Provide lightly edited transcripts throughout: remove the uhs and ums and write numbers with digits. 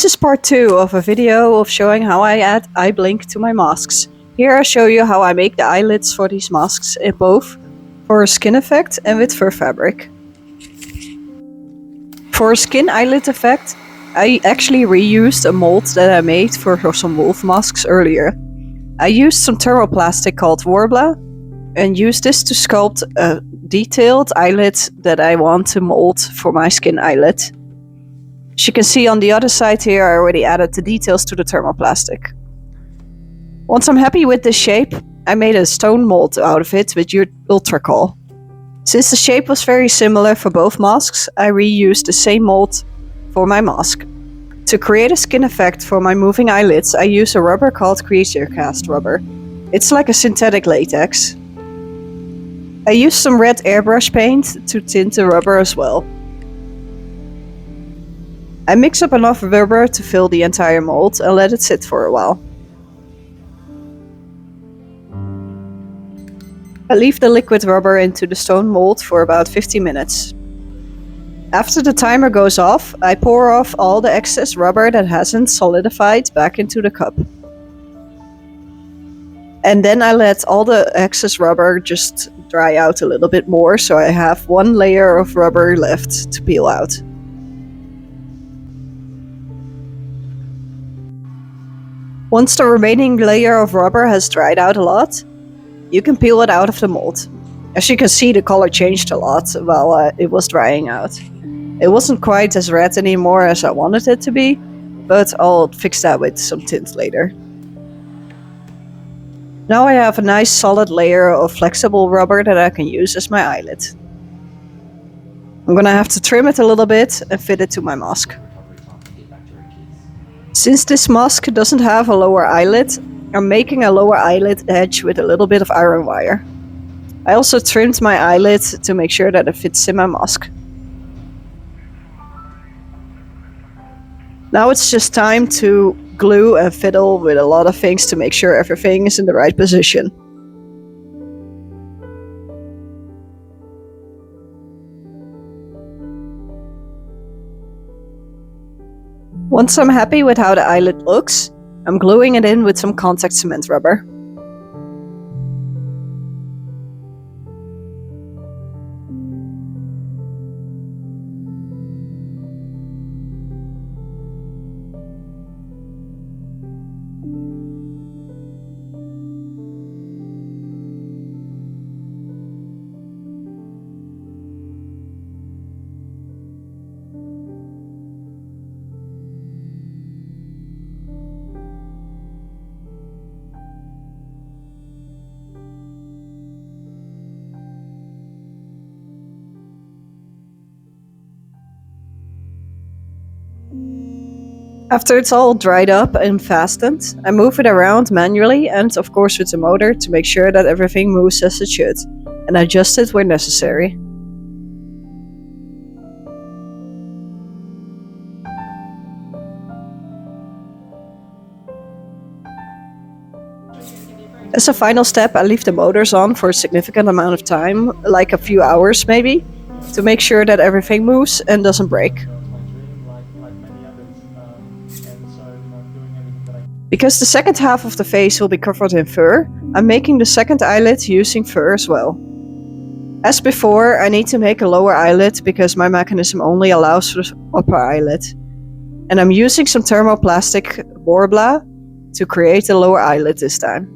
This is part 2 of a video of showing how I add eye blink to my masks. Here I show you how I make the eyelids for these masks, in both for a skin effect and with fur fabric. For a skin eyelid effect, I actually reused a mold that I made for some wolf masks earlier. I used some thermoplastic called Worbla and used this to sculpt a detailed eyelid that I want to mold for my skin eyelid. As you can see on the other side here, I already added the details to the thermoplastic. Once I'm happy with this shape, I made a stone mold out of it with Ultracal. Since the shape was very similar for both masks, I reused the same mold for my mask. To create a skin effect for my moving eyelids, I use a rubber called Creature Cast rubber. It's like a synthetic latex. I used some red airbrush paint to tint the rubber as well. I mix up enough rubber to fill the entire mold and let it sit for a while. I leave the liquid rubber into the stone mold for about 50 minutes. After the timer goes off, I pour off all the excess rubber that hasn't solidified back into the cup. And then I let all the excess rubber just dry out a little bit more, so I have one layer of rubber left to peel out. Once the remaining layer of rubber has dried out a lot, you can peel it out of the mold. As you can see, the color changed a lot while it was drying out. It wasn't quite as red anymore as I wanted it to be, but I'll fix that with some tint later. Now I have a nice solid layer of flexible rubber that I can use as my eyelid. I'm gonna have to trim it a little bit and fit it to my mask. Since this mask doesn't have a lower eyelid, I'm making a lower eyelid edge with a little bit of iron wire. I also trimmed my eyelid to make sure that it fits in my mask. Now it's just time to glue and fiddle with a lot of things to make sure everything is in the right position. Once I'm happy with how the eyelid looks, I'm gluing it in with some contact cement rubber. After it's all dried up and fastened, I move it around manually and of course with the motor to make sure that everything moves as it should, and adjust it where necessary. As a final step, I leave the motors on for a significant amount of time, like a few hours maybe, to make sure that everything moves and doesn't break. Because the second half of the face will be covered in fur, I'm making the second eyelid using fur as well. As before, I need to make a lower eyelid because my mechanism only allows for the upper eyelid. And I'm using some thermoplastic Worbla to create a lower eyelid this time.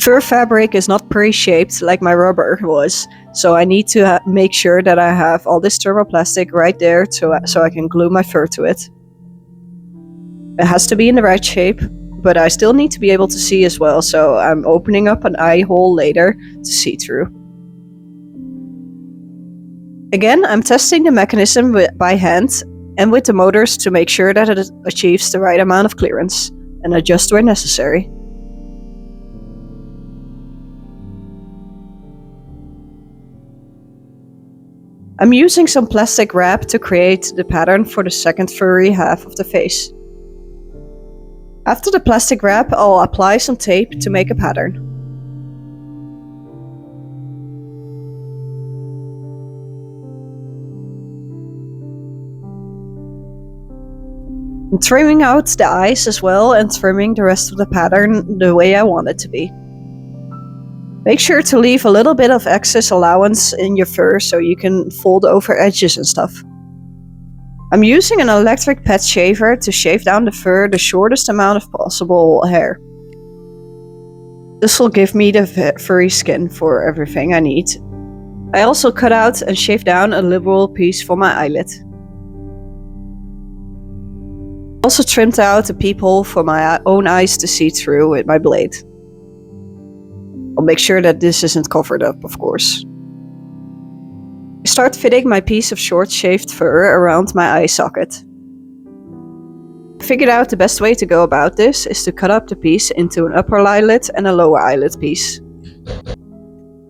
Fur fabric is not pre-shaped like my rubber was, so I need to make sure that I have all this thermoplastic right there so I can glue my fur to it. It has to be in the right shape, but I still need to be able to see as well, so I'm opening up an eye hole later to see through. Again, I'm testing the mechanism by hand and with the motors to make sure that it achieves the right amount of clearance, and adjust where necessary. I'm using some plastic wrap to create the pattern for the second furry half of the face. After the plastic wrap, I'll apply some tape to make a pattern. I'm trimming out the eyes as well and trimming the rest of the pattern the way I want it to be. Make sure to leave a little bit of excess allowance in your fur so you can fold over edges and stuff. I'm using an electric pet shaver to shave down the fur the shortest amount of possible hair. This will give me the furry skin for everything I need. I also cut out and shaved down a liberal piece for my eyelid. I also trimmed out a peephole for my own eyes to see through with my blade. I'll make sure that this isn't covered up, of course. I start fitting my piece of short shaved fur around my eye socket. I figured out the best way to go about this is to cut up the piece into an upper eyelid and a lower eyelid piece.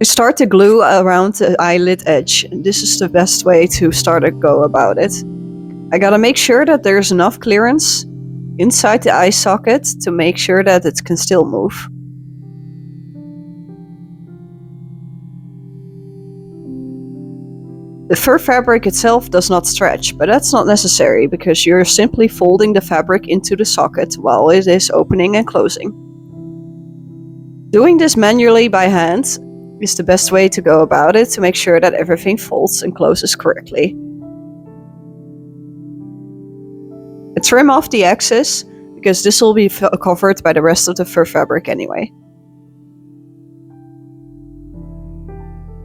I start to glue around the eyelid edge. This is the best way to start to go about it. I gotta make sure that there's enough clearance inside the eye socket to make sure that it can still move. The fur fabric itself does not stretch, but that's not necessary because you're simply folding the fabric into the socket while it is opening and closing. Doing this manually by hand is the best way to go about it to make sure that everything folds and closes correctly. I trim off the excess because this will be covered by the rest of the fur fabric anyway.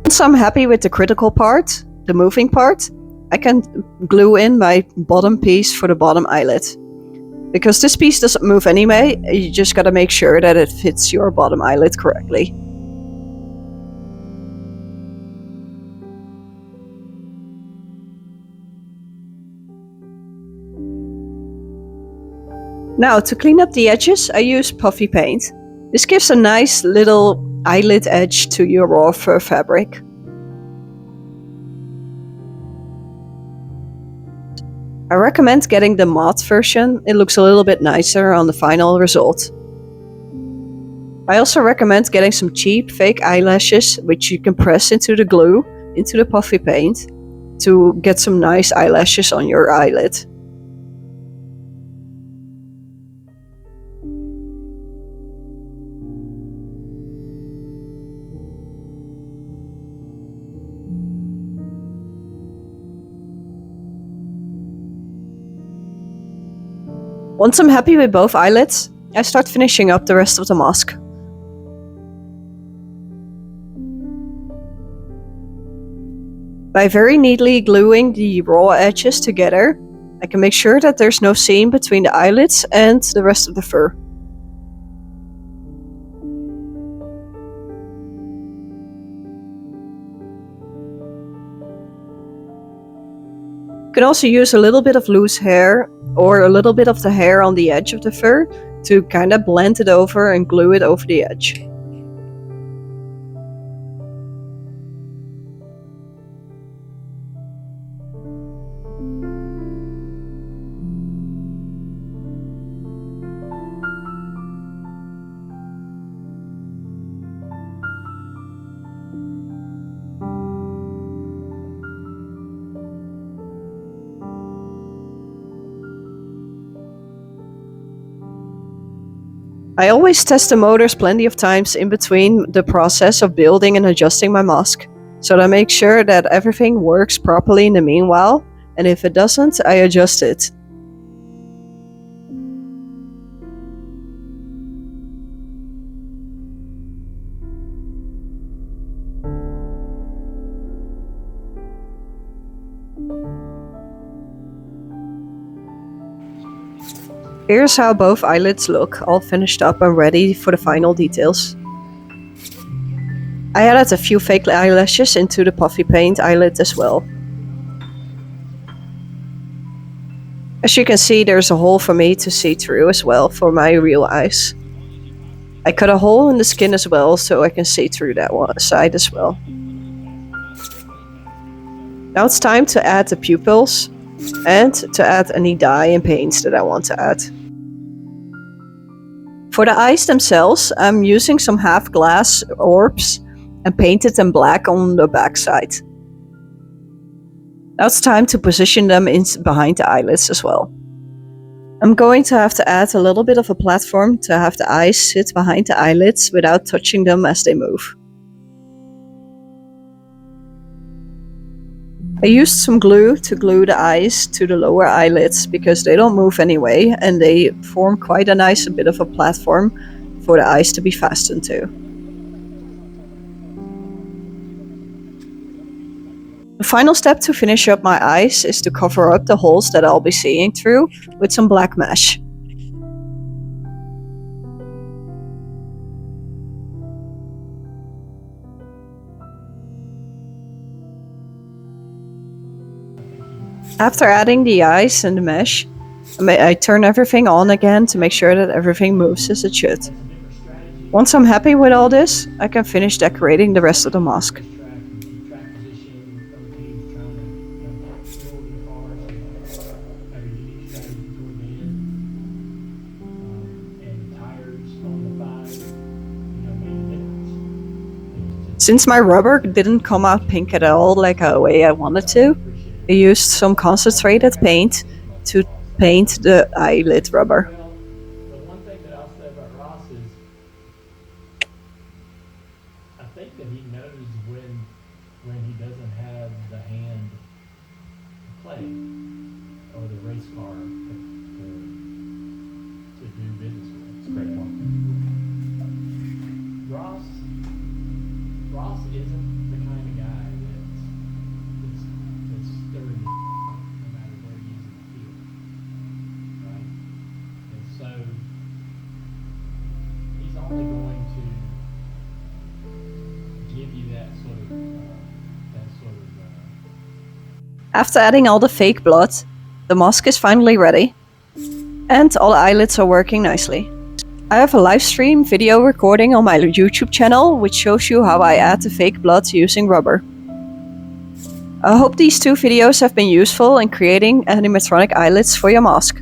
Once I'm happy with the critical part, the moving part, I can glue in my bottom piece for the bottom eyelid. Because this piece doesn't move anyway, you just gotta make sure that it fits your bottom eyelid correctly. Now, to clean up the edges, I use puffy paint. This gives a nice little eyelid edge to your raw fur fabric. I recommend getting the matte version, it looks a little bit nicer on the final result. I also recommend getting some cheap fake eyelashes, which you can press into the glue, into the puffy paint, to get some nice eyelashes on your eyelid. Once I'm happy with both eyelids, I start finishing up the rest of the mask. By very neatly gluing the raw edges together, I can make sure that there's no seam between the eyelids and the rest of the fur. You can also use a little bit of loose hair or a little bit of the hair on the edge of the fur to kind of blend it over and glue it over the edge. I always test the motors plenty of times in between the process of building and adjusting my mask, so that I make sure that everything works properly in the meanwhile, and if it doesn't, I adjust it. Here's how both eyelids look, all finished up and ready for the final details. I added a few fake eyelashes into the puffy paint eyelid as well. As you can see, there's a hole for me to see through as well for my real eyes. I cut a hole in the skin as well so I can see through that one side as well. Now it's time to add the pupils and to add any dye and paints that I want to add. For the eyes themselves, I'm using some half glass orbs and painted them black on the back side. Now it's time to position them in behind the eyelids as well. I'm going to have to add a little bit of a platform to have the eyes sit behind the eyelids without touching them as they move. I used some glue to glue the eyes to the lower eyelids because they don't move anyway and they form quite a nice bit of a platform for the eyes to be fastened to. The final step to finish up my eyes is to cover up the holes that I'll be seeing through with some black mesh. After adding the eyes and the mesh, I turn everything on again to make sure that everything moves as it should. Once I'm happy with all this, I can finish decorating the rest of the mask. Since my rubber didn't come out pink at all like the way I wanted to, I used some concentrated paint to paint the eyelid rubber. Well, the one thing that I'll say about Ross is, I think that he knows when he doesn't have the hand to play or the race car to do business with. It's a great point. Ross isn't the kind of guy that's stirring the no matter where he is in the field, right? And so he's only going to give you that sort of After adding all the fake blood, the mask is finally ready, and all the eyelids are working nicely. I have a live stream video recording on my YouTube channel which shows you how I add the fake blood using rubber. I hope these two videos have been useful in creating animatronic eyelids for your mask.